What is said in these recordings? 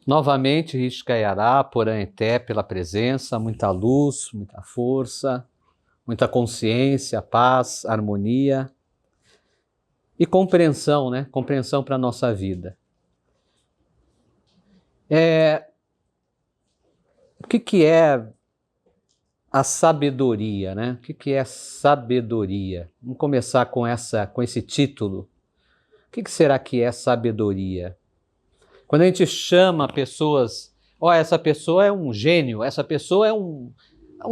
Novamente, Rishkayará, Poranté, pela presença, muita luz, muita força, muita consciência, paz, harmonia e compreensão, né? Compreensão para a nossa vida. O que é a sabedoria, né? O que é sabedoria? Vamos começar com esse título. O que será que é sabedoria? Quando a gente chama pessoas, essa pessoa é um gênio, essa pessoa é um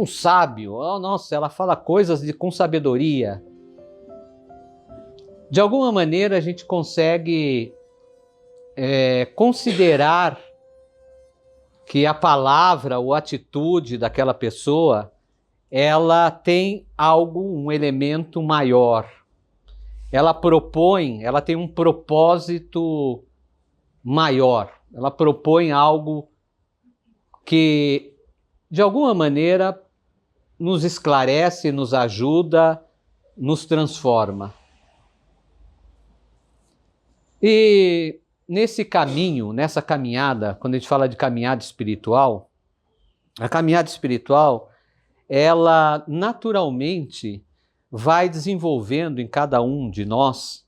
sábio, nossa, ela fala coisas com sabedoria. De alguma maneira a gente consegue considerar que a palavra ou a atitude daquela pessoa, ela tem um elemento maior. Ela tem um propósito maior. Ela propõe algo que, de alguma maneira, nos esclarece, nos ajuda, nos transforma. E nesse caminho, nessa caminhada, quando a gente fala de caminhada espiritual, a caminhada espiritual, ela naturalmente vai desenvolvendo em cada um de nós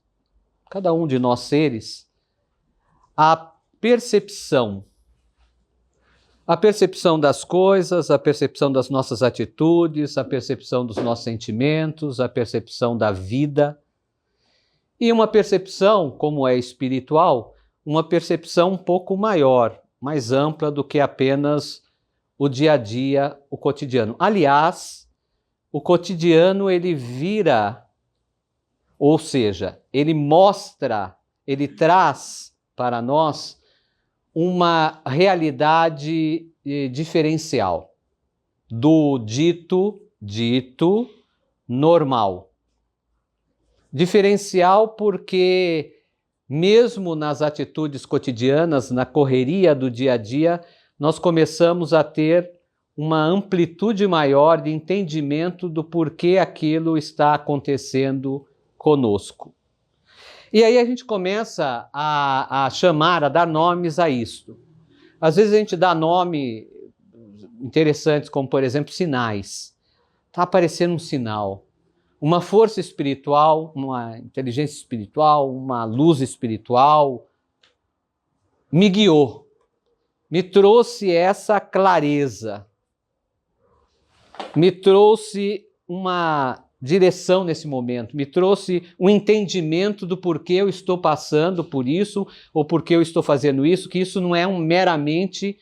seres, a percepção das coisas, a percepção das nossas atitudes, a percepção dos nossos sentimentos, a percepção da vida. E uma percepção, como é espiritual, uma percepção um pouco maior, mais ampla do que apenas o dia a dia, o cotidiano. Aliás, o cotidiano ele vira, ou seja, ele mostra, ele traz para nós uma realidade diferencial do dito normal. Diferencial porque mesmo nas atitudes cotidianas, na correria do dia a dia, nós começamos a ter uma amplitude maior de entendimento do porquê aquilo está acontecendo conosco. E aí a gente começa a chamar, a dar nomes a isto. Às vezes a gente dá nome interessantes, como por exemplo sinais. Está aparecendo um sinal. Uma força espiritual, uma inteligência espiritual, uma luz espiritual me guiou, me trouxe essa clareza, me trouxe uma direção nesse momento, me trouxe um entendimento do porquê eu estou passando por isso ou porquê eu estou fazendo isso, que isso não é meramente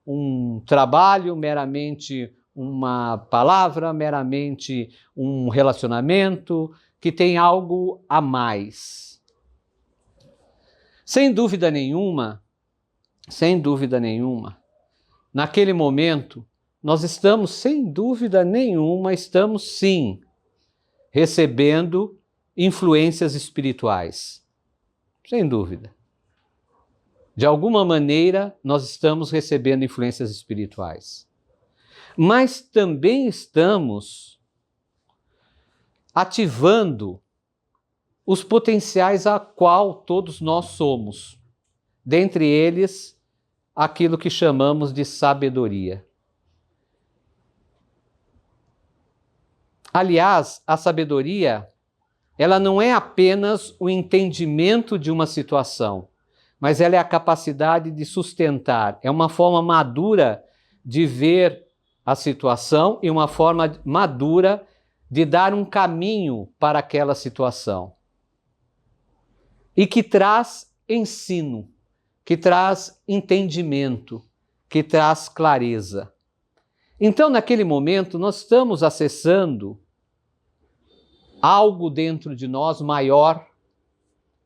um trabalho, meramente uma palavra, meramente um relacionamento, que tem algo a mais. Sem dúvida nenhuma, naquele momento, nós estamos, sem dúvida nenhuma, estamos sim recebendo influências espirituais. Sem dúvida. De alguma maneira, nós estamos recebendo influências espirituais. Mas também estamos ativando os potenciais a qual todos nós somos. Dentre eles, aquilo que chamamos de sabedoria. Aliás, a sabedoria, ela não é apenas o entendimento de uma situação, mas ela é a capacidade de sustentar, é uma forma madura de ver a situação e uma forma madura de dar um caminho para aquela situação. E que traz ensino, que traz entendimento, que traz clareza. Então, naquele momento, nós estamos acessando algo dentro de nós maior,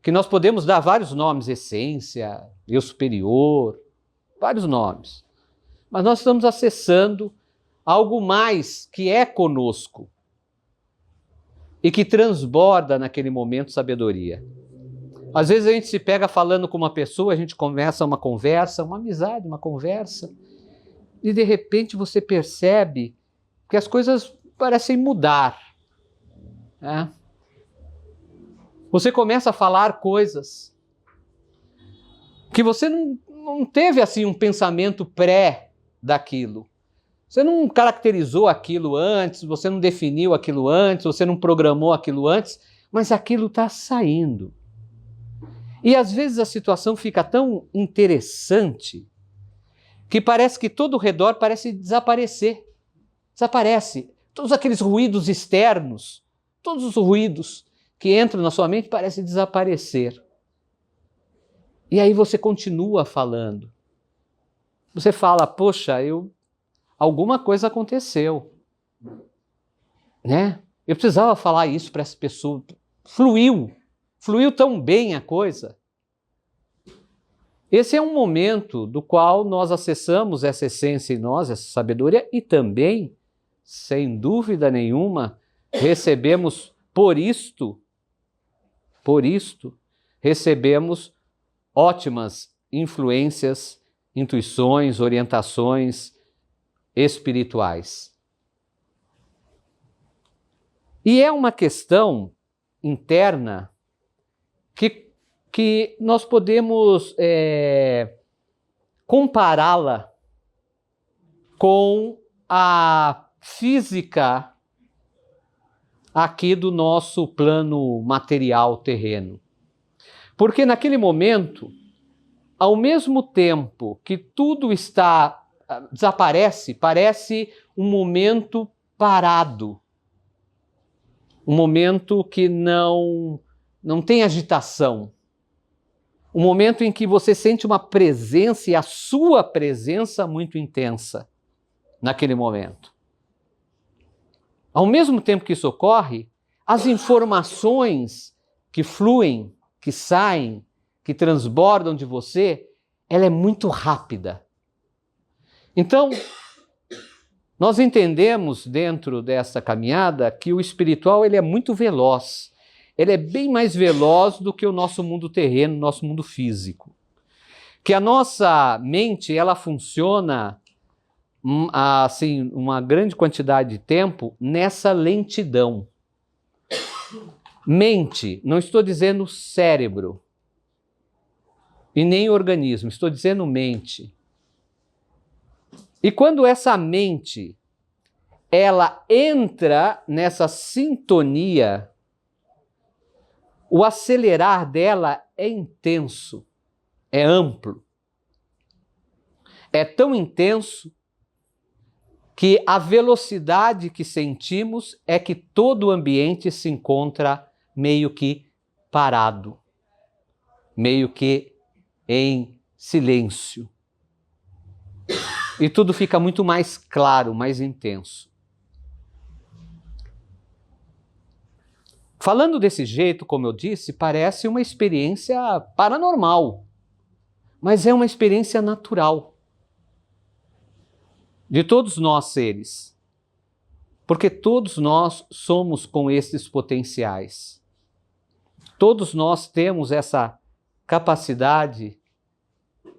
que nós podemos dar vários nomes, essência, eu superior, vários nomes. Mas nós estamos acessando algo mais que é conosco e que transborda naquele momento sabedoria. Às vezes a gente se pega falando com uma pessoa, a gente começa uma conversa, uma amizade, uma conversa, e de repente você percebe que as coisas parecem mudar. Né? Você começa a falar coisas que você não teve assim um pensamento pré daquilo. Você não caracterizou aquilo antes, você não definiu aquilo antes, você não programou aquilo antes, mas aquilo está saindo. E às vezes a situação fica tão interessante que parece que todo o redor parece desaparecer. Desaparece. Todos aqueles ruídos externos, todos os ruídos que entram na sua mente parecem desaparecer. E aí você continua falando. Você fala, poxa, alguma coisa aconteceu, né? Eu precisava falar isso para essa pessoa. Fluiu tão bem a coisa. Esse é um momento do qual nós acessamos essa essência em nós, essa sabedoria, e também, sem dúvida nenhuma, recebemos por isto, recebemos ótimas influências, intuições, orientações espirituais. E é uma questão interna que nós podemos compará-la com a física aqui do nosso plano material terreno. Porque naquele momento, ao mesmo tempo que tudo desaparece, parece um momento parado. Um momento que não tem agitação. Um momento em que você sente uma presença, e a sua presença muito intensa naquele momento. Ao mesmo tempo que isso ocorre, as informações que fluem, que saem, que transbordam de você, ela é muito rápida. Então, nós entendemos dentro dessa caminhada que o espiritual ele é muito veloz. Ele é bem mais veloz do que o nosso mundo terreno, nosso mundo físico. Que a nossa mente, ela funciona assim, uma grande quantidade de tempo nessa lentidão. Mente, não estou dizendo cérebro, e nem organismo, estou dizendo mente. E quando essa mente, ela entra nessa sintonia, o acelerar dela é intenso, é amplo. É tão intenso que a velocidade que sentimos é que todo o ambiente se encontra meio que parado, meio que em silêncio. E tudo fica muito mais claro, mais intenso. Falando desse jeito, como eu disse, parece uma experiência paranormal, mas é uma experiência natural de todos nós seres, porque todos nós somos com esses potenciais. Todos nós temos essa capacidade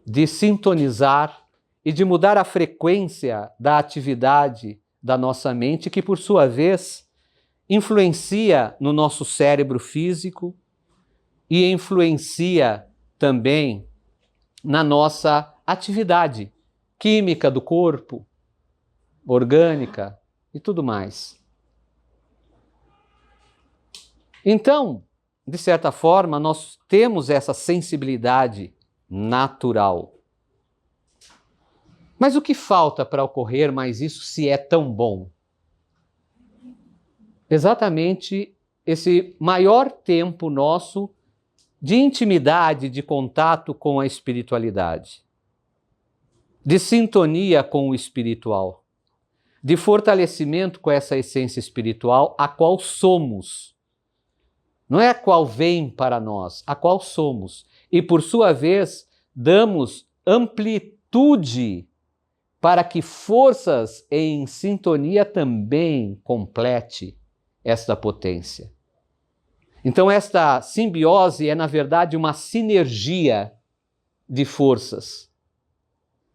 de sintonizar e de mudar a frequência da atividade da nossa mente, que por sua vez influencia no nosso cérebro físico e influencia também na nossa atividade química do corpo, orgânica e tudo mais. Então, de certa forma, nós temos essa sensibilidade natural. Mas o que falta para ocorrer mais isso se é tão bom? Exatamente esse maior tempo nosso de intimidade, de contato com a espiritualidade, de sintonia com o espiritual, de fortalecimento com essa essência espiritual, a qual somos. Não é a qual vem para nós, a qual somos. E, por sua vez, damos amplitude para que forças em sintonia também complete esta potência. Então, esta simbiose é, na verdade, uma sinergia de forças,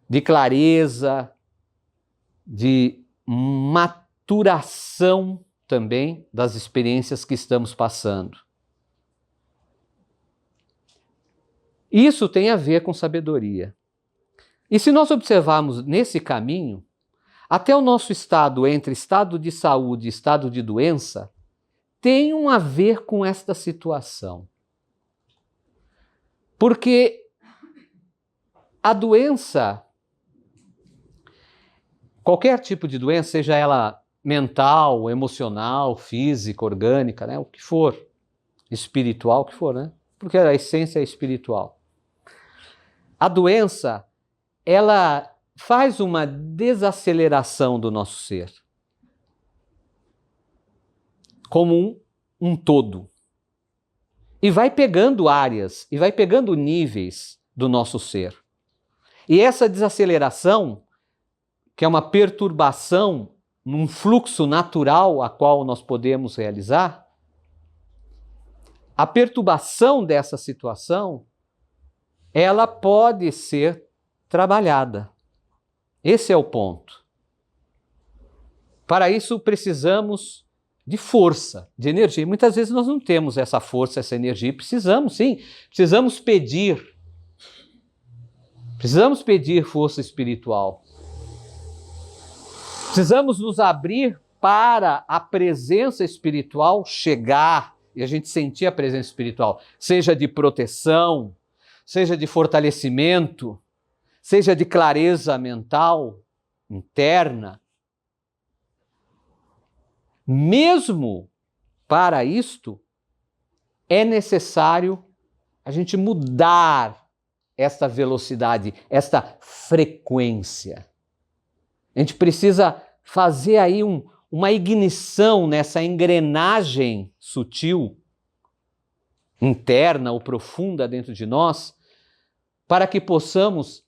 de clareza, de maturação também das experiências que estamos passando. Isso tem a ver com sabedoria. E se nós observarmos nesse caminho, até o nosso estado entre estado de saúde e estado de doença tem a ver com esta situação. Porque a doença, qualquer tipo de doença, seja ela mental, emocional, física, orgânica, né, o que for, espiritual, o que for, né? Porque a essência é espiritual. A doença, ela faz uma desaceleração do nosso ser, como um todo. E vai pegando áreas, e vai pegando níveis do nosso ser. E essa desaceleração, que é uma perturbação num fluxo natural a qual nós podemos realizar, a perturbação dessa situação, ela pode ser trabalhada. Esse é o ponto. Para isso precisamos de força, de energia. Muitas vezes nós não temos essa força, essa energia. Precisamos, sim. Precisamos pedir. Precisamos pedir força espiritual. Precisamos nos abrir para a presença espiritual chegar e a gente sentir a presença espiritual, seja de proteção, seja de fortalecimento, seja de clareza mental, interna. Mesmo para isto, é necessário a gente mudar esta velocidade, esta frequência. A gente precisa fazer aí uma ignição nessa engrenagem sutil, interna ou profunda dentro de nós, para que possamos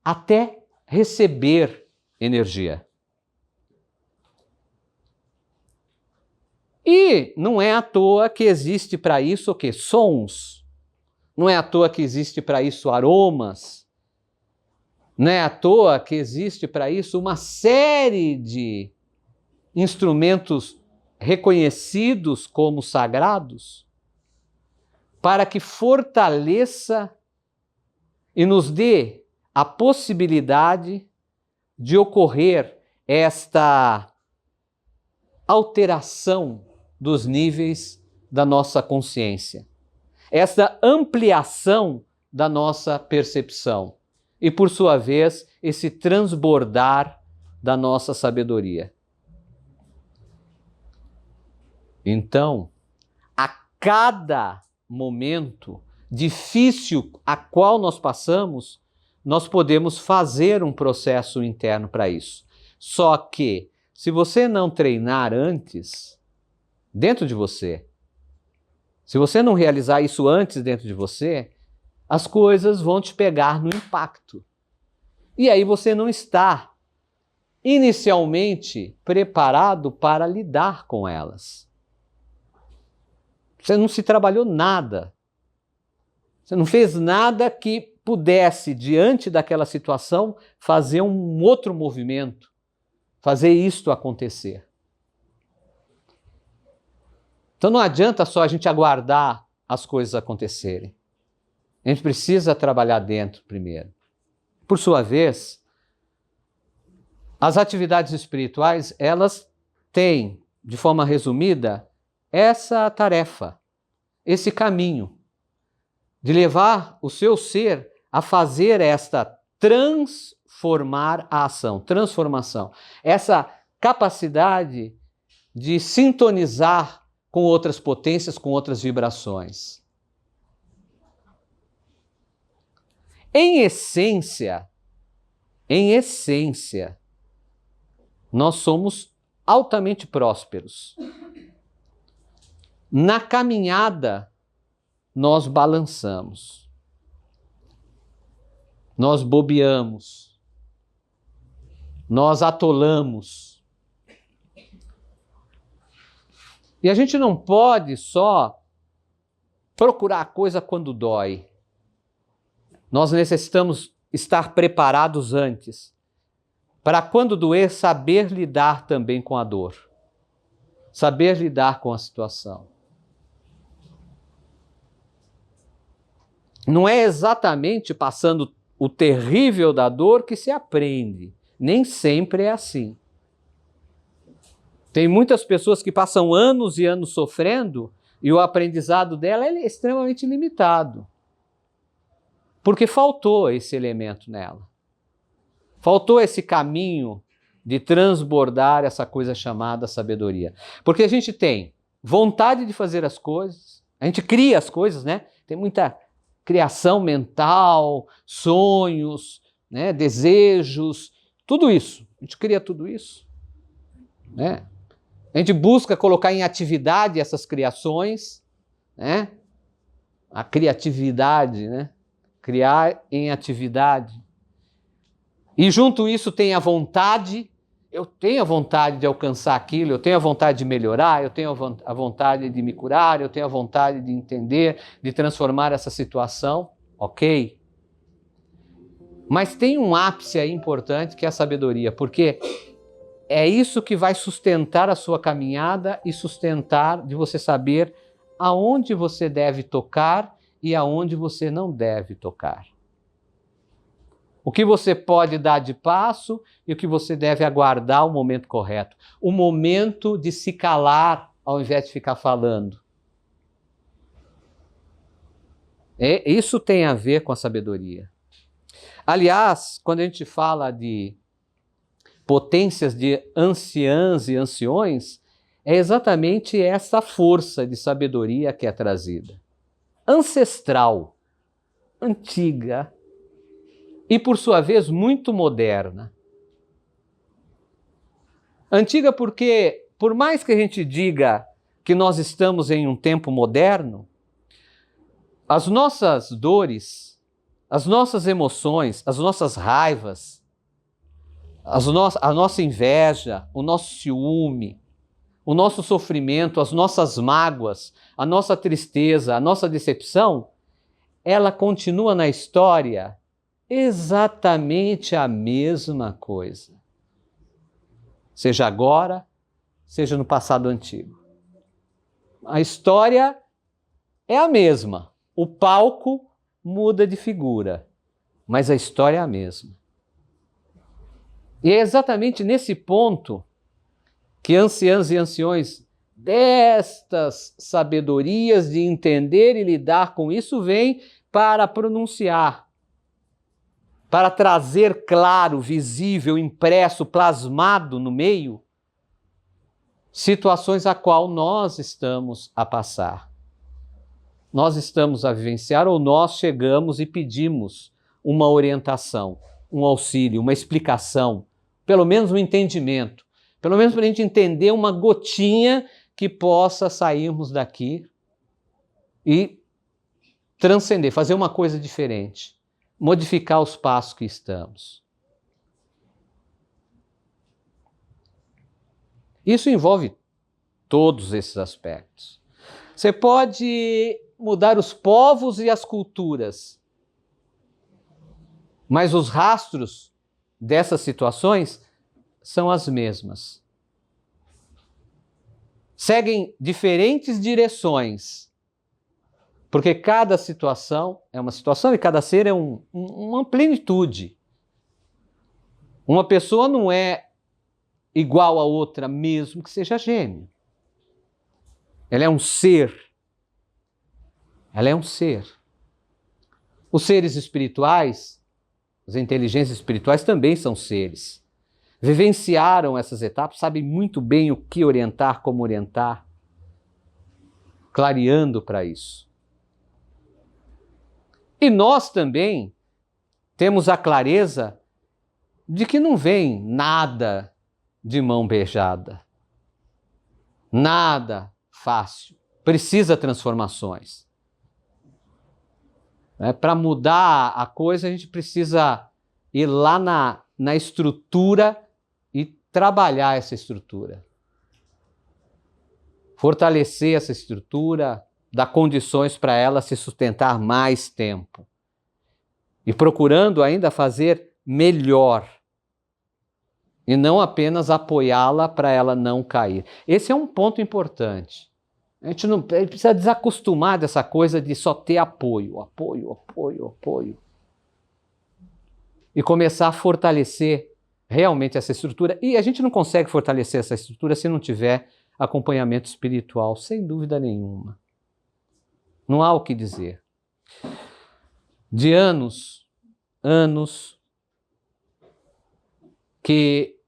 até receber energia. E não é à toa que existe para isso o quê? Sons. Não é à toa que existe para isso aromas. Não é à toa que existe para isso uma série de instrumentos reconhecidos como sagrados, para que fortaleça e nos dê a possibilidade de ocorrer esta alteração dos níveis da nossa consciência, esta ampliação da nossa percepção e, por sua vez, esse transbordar da nossa sabedoria. Então, a cada momento difícil a qual nós passamos, nós podemos fazer um processo interno para isso. Só que, se você não treinar antes, dentro de você, se você não realizar isso antes dentro de você, as coisas vão te pegar no impacto. E aí você não está inicialmente preparado para lidar com elas. Você não se trabalhou nada. Você não fez nada que pudesse, diante daquela situação, fazer um outro movimento, fazer isto acontecer. Então não adianta só a gente aguardar as coisas acontecerem. A gente precisa trabalhar dentro primeiro. Por sua vez, as atividades espirituais, elas têm, de forma resumida, essa tarefa, esse caminho de levar o seu ser a fazer esta transformar a ação, transformação, essa capacidade de sintonizar com outras potências, com outras vibrações. Em essência, nós somos altamente prósperos. Na caminhada, nós balançamos, nós bobeamos, nós atolamos. E a gente não pode só procurar a coisa quando dói. Nós necessitamos estar preparados antes, para quando doer, saber lidar também com a dor, saber lidar com a situação. Não é exatamente passando o terrível da dor que se aprende. Nem sempre é assim. Tem muitas pessoas que passam anos e anos sofrendo e o aprendizado dela é extremamente limitado. Porque faltou esse elemento nela. Faltou esse caminho de transbordar essa coisa chamada sabedoria. Porque a gente tem vontade de fazer as coisas, a gente cria as coisas, né? Tem muita criação mental, sonhos, né? Desejos, tudo isso. A gente cria tudo isso, né? A gente busca colocar em atividade essas criações, né? A criatividade, né? Criar em atividade. E junto isso tem a vontade. Eu tenho a vontade de alcançar aquilo, eu tenho a vontade de melhorar, eu tenho a vontade de me curar, eu tenho a vontade de entender, de transformar essa situação, ok? Mas tem um ápice aí importante que é a sabedoria, porque é isso que vai sustentar a sua caminhada e sustentar de você saber aonde você deve tocar e aonde você não deve tocar. O que você pode dar de passo e o que você deve aguardar o momento correto. O momento de se calar ao invés de ficar falando. Isso tem a ver com a sabedoria. Aliás, quando a gente fala de potências de anciãs e anciões, é exatamente essa força de sabedoria que é trazida. Ancestral, antiga, e por sua vez muito moderna. Antiga porque, por mais que a gente diga que nós estamos em um tempo moderno, as nossas dores, as nossas emoções, as nossas raivas, a nossa inveja, o nosso ciúme, o nosso sofrimento, as nossas mágoas, a nossa tristeza, a nossa decepção, ela continua na história exatamente a mesma coisa. Seja agora, seja no passado antigo. A história é a mesma. O palco muda de figura, mas a história é a mesma. E é exatamente nesse ponto que anciãs e anciões destas sabedorias de entender e lidar com isso vêm para pronunciar, para trazer claro, visível, impresso, plasmado no meio, situações a qual nós estamos a passar. Nós estamos a vivenciar ou nós chegamos e pedimos uma orientação, um auxílio, uma explicação, pelo menos um entendimento, pelo menos para a gente entender uma gotinha que possa sairmos daqui e transcender, fazer uma coisa diferente. Modificar os passos que estamos. Isso envolve todos esses aspectos. Você pode mudar os povos e as culturas, mas os rastros dessas situações são as mesmas. Seguem diferentes direções, porque cada situação é uma situação e cada ser é uma plenitude. Uma pessoa não é igual a outra, mesmo que seja gêmeo. Ela é um ser. Ela é um ser. Os seres espirituais, as inteligências espirituais também são seres. Vivenciaram essas etapas, sabem muito bem o que orientar, como orientar, clareando para isso. E nós também temos a clareza de que não vem nada de mão beijada. Nada fácil. Precisa transformações. Para mudar a coisa, a gente precisa ir lá na estrutura e trabalhar essa estrutura. Fortalecer essa estrutura, dar condições para ela se sustentar mais tempo. E procurando ainda fazer melhor. E não apenas apoiá-la para ela não cair. Esse é um ponto importante. A gente precisa desacostumar dessa coisa de só ter apoio, apoio, apoio, apoio. e começar a fortalecer realmente essa estrutura. E a gente não consegue fortalecer essa estrutura se não tiver acompanhamento espiritual, sem dúvida nenhuma. Não há o que dizer. De anos que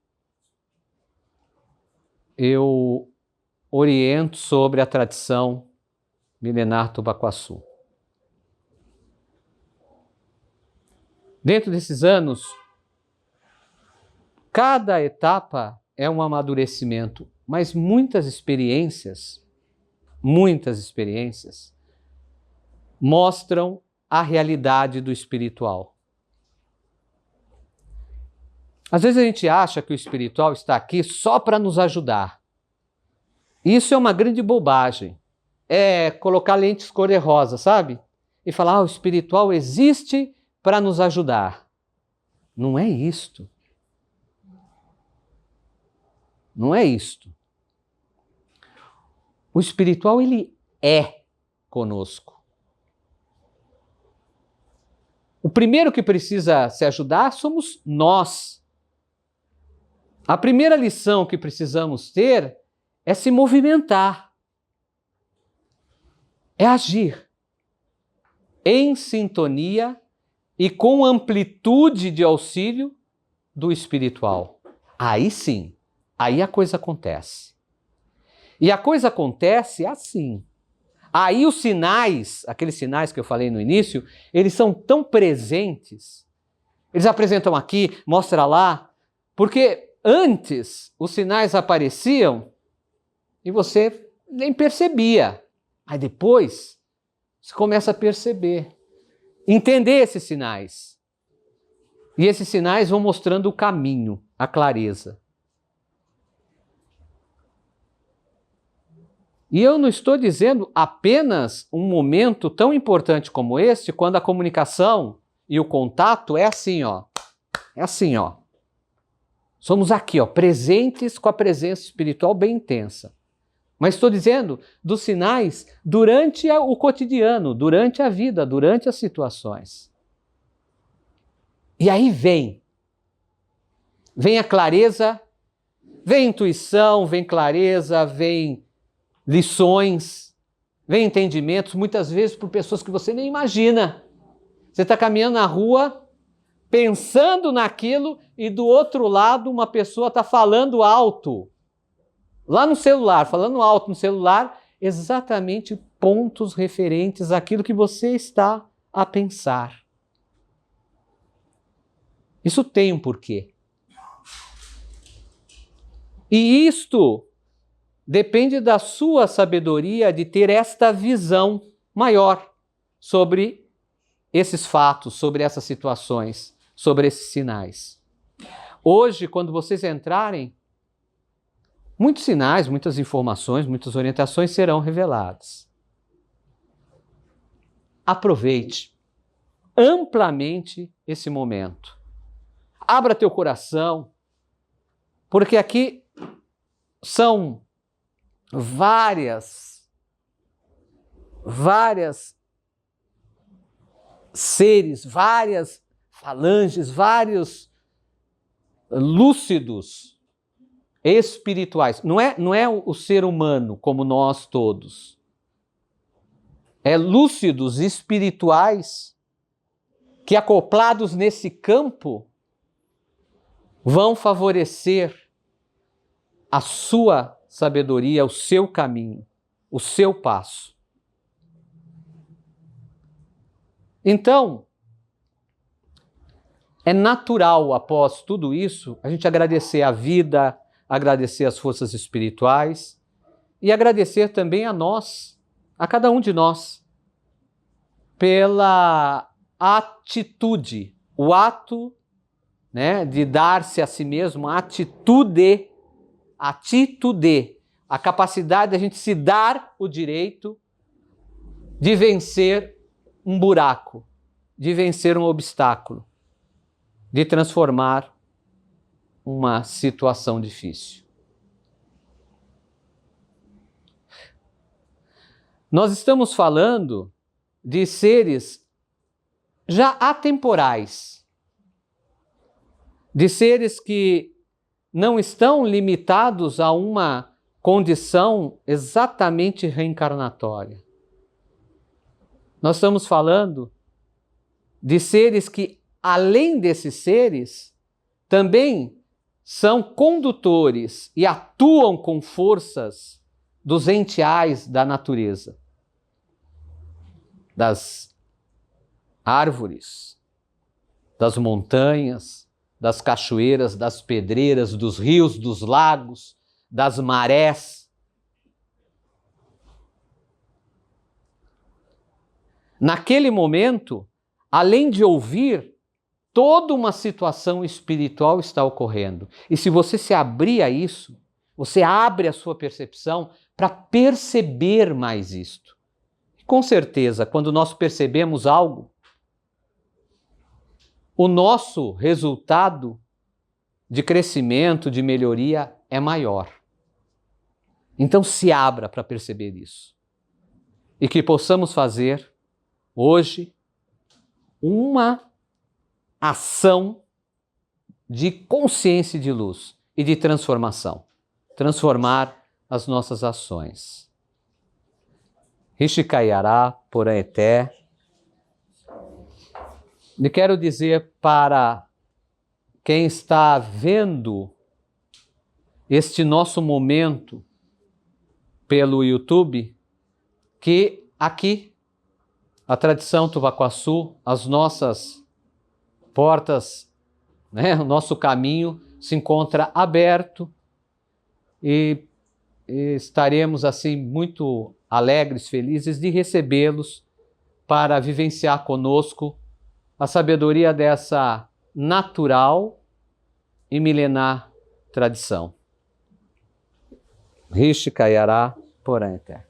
eu oriento sobre a tradição milenar Tubaguaçu. Dentro desses anos, cada etapa é um amadurecimento, mas muitas experiências mostram a realidade do espiritual. Às vezes a gente acha que o espiritual está aqui só para nos ajudar. Isso é uma grande bobagem. É colocar lentes cor-de-rosa, sabe? E falar, o espiritual existe para nos ajudar. Não é isto. Não é isto. O espiritual, ele é conosco. O primeiro que precisa se ajudar somos nós. A primeira lição que precisamos ter é se movimentar, é agir em sintonia e com amplitude de auxílio do espiritual. Aí sim, aí a coisa acontece. E a coisa acontece assim. Aí os sinais, aqueles sinais que eu falei no início, eles são tão presentes. Eles apresentam aqui, mostra lá, porque antes os sinais apareciam e você nem percebia. Aí depois você começa a perceber, entender esses sinais. E esses sinais vão mostrando o caminho, a clareza. E eu não estou dizendo apenas um momento tão importante como este, quando a comunicação e o contato é assim, ó. É assim, ó. Somos aqui, ó, presentes com a presença espiritual bem intensa. Mas estou dizendo dos sinais durante o cotidiano, durante a vida, durante as situações. E aí vem a clareza, vem intuição, vem clareza, vem lições, vem entendimentos, muitas vezes por pessoas que você nem imagina. Você está caminhando na rua, pensando naquilo, e do outro lado uma pessoa está falando alto, lá no celular, falando alto no celular, exatamente pontos referentes àquilo que você está a pensar. Isso tem um porquê. E isto depende da sua sabedoria de ter esta visão maior sobre esses fatos, sobre essas situações, sobre esses sinais. Hoje, quando vocês entrarem, muitos sinais, muitas informações, muitas orientações serão reveladas. Aproveite amplamente esse momento. Abra teu coração, porque aqui são várias seres, várias falanges, vários lúcidos espirituais. Não é o ser humano como nós todos. É lúcidos espirituais que, acoplados nesse campo, vão favorecer a sua sabedoria, o seu caminho, o seu passo. Então, é natural, após tudo isso, a gente agradecer a vida, agradecer as forças espirituais e agradecer também a nós, a cada um de nós, pela atitude, o ato, né, de dar-se a si mesmo, a atitude, a capacidade de a gente se dar o direito de vencer um buraco, de vencer um obstáculo, de transformar uma situação difícil. Nós estamos falando de seres já atemporais. de seres que não estão limitados a uma condição exatamente reencarnatória. Nós estamos falando de seres que, além desses seres, também são condutores e atuam com forças dos entiais da natureza, das árvores, das montanhas, das cachoeiras, das pedreiras, dos rios, dos lagos, das marés. Naquele momento, além de ouvir, toda uma situação espiritual está ocorrendo. E se você se abrir a isso, você abre a sua percepção para perceber mais isto. E com certeza, quando nós percebemos algo, o nosso resultado de crescimento, de melhoria é maior. Então se abra para perceber isso. E que possamos fazer hoje uma ação de consciência e de luz e de transformação. Transformar as nossas ações. Rishikayara Poraeté. E quero dizer para quem está vendo este nosso momento pelo YouTube, que aqui, a tradição Tuvaquaçu, as nossas portas, o nosso caminho se encontra aberto e estaremos assim muito alegres, felizes de recebê-los para vivenciar conosco a sabedoria dessa natural e milenar tradição. Rishikayara Poraeté.